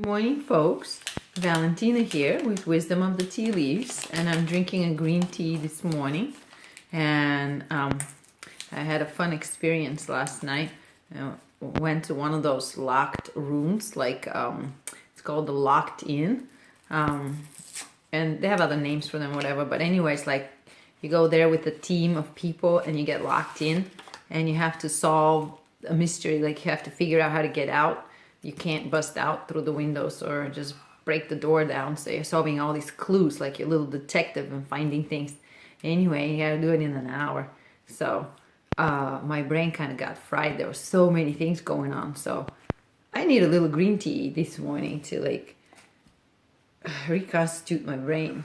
Morning, folks. Valentina here with Wisdom of the Tea Leaves, and I'm drinking a green tea this morning. And I had a fun experience last night. Went to one of those locked rooms, like it's called the Locked Inn, and they have other names for them, whatever. But anyways, like you go there with a team of people, and you get locked in, and you have to solve a mystery. Like you have to figure out how to get out. You can't bust out through the windows or just break the door down. So you're solving all these clues like you're a little detective and finding things. Anyway, you gotta do it in an hour. So my brain kind of got fried. There were so many things going on. So I need a little green tea this morning to like reconstitute my brain.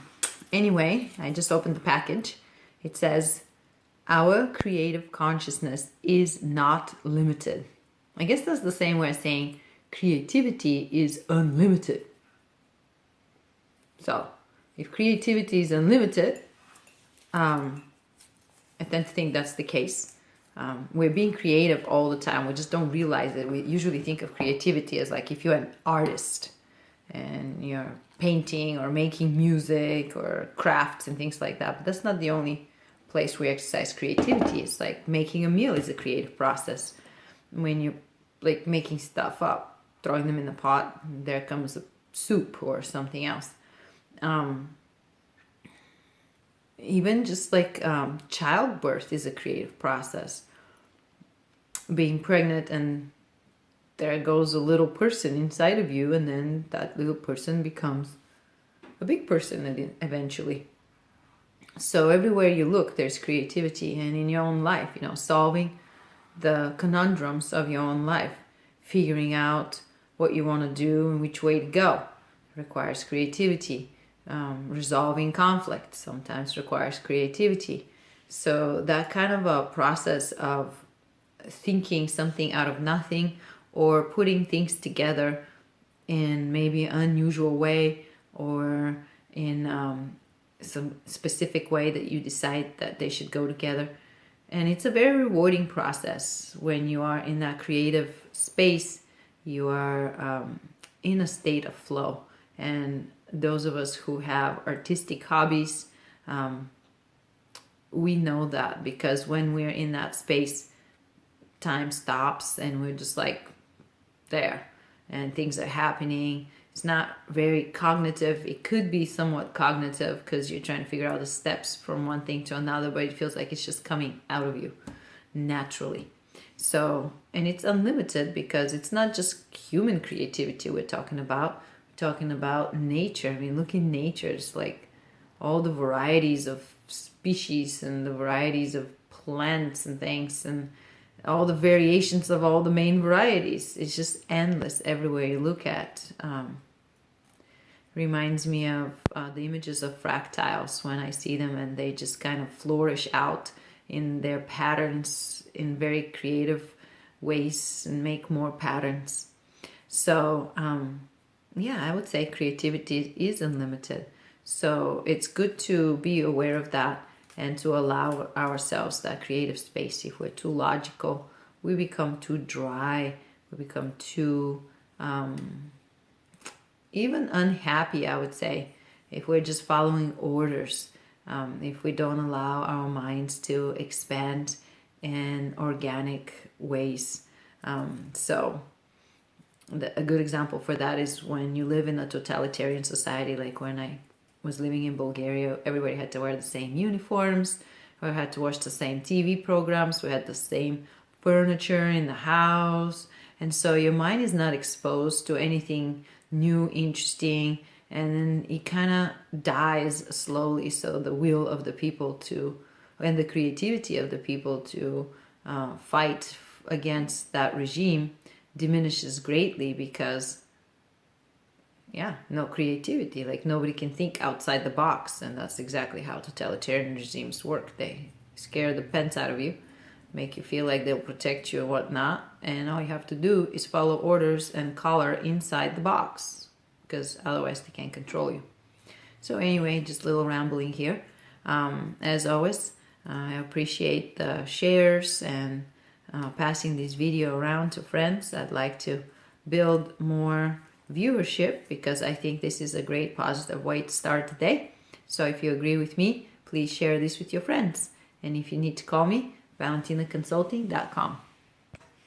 Anyway, I just opened the package. It says, our creative consciousness is not limited. I guess that's the same way as saying creativity is unlimited. So, if creativity is unlimited, I tend to think that's the case. We're being creative all the time. We just don't realize it. We usually think of creativity as like if you're an artist and you're painting or making music or crafts and things like that. But that's not the only place we exercise creativity. It's like making a meal is a creative process. When you're like making stuff up, throwing them in the pot, there comes a soup or something else. Even just like childbirth is a creative process. Being pregnant, and there goes a little person inside of you, and then that little person becomes a big person eventually. So everywhere you look, there's creativity, and in your own life, solving the conundrums of your own life, figuring out what you want to do and which way to go requires creativity. Resolving conflict sometimes requires creativity. So that kind of a process of thinking something out of nothing or putting things together in maybe an unusual way or in some specific way that you decide that they should go together. And it's a very rewarding process when you are in that creative space. You are in a state of flow. And those of us who have artistic hobbies, we know that, because when we're in that space, time stops and we're just like there and things are happening. It's not very cognitive. It could be somewhat cognitive because you're trying to figure out the steps from one thing to another, but it feels like it's just coming out of you naturally. So, and it's unlimited because it's not just human creativity we're talking about. We're talking about nature. I mean, look in nature. It's like all the varieties of species and the varieties of plants and things and all the variations of all the main varieties. It's just endless everywhere you look at. Reminds me of the images of fractals when I see them, and they just kind of flourish out in their patterns in very creative ways and make more patterns. So I would say creativity is unlimited. So it's good to be aware of that and to allow ourselves that creative space. If we're too logical, we become too dry, we become too even unhappy, I would say, if we're just following orders, if we don't allow our minds to expand in organic ways. A good example for that is when you live in a totalitarian society, like when I was living in Bulgaria, everybody had to wear the same uniforms, or had to watch the same TV programs, we had the same furniture in the house, and so your mind is not exposed to anything new, interesting, and then it kind of dies slowly. So the will of the people to, and the creativity of the people to fight against that regime diminishes greatly because no creativity, like nobody can think outside the box. And that's exactly how totalitarian regimes work. They scare the pants out of you, make you feel like they'll protect you and whatnot, and all you have to do is follow orders and color inside the box, because otherwise they can't control you. So anyway, just a little rambling here. As always, I appreciate the shares and passing this video around to friends. I'd like to build more viewership, because I think this is a great positive way to start the day. So if you agree with me, please share this with your friends. And if you need to call me, valentinaconsulting.com.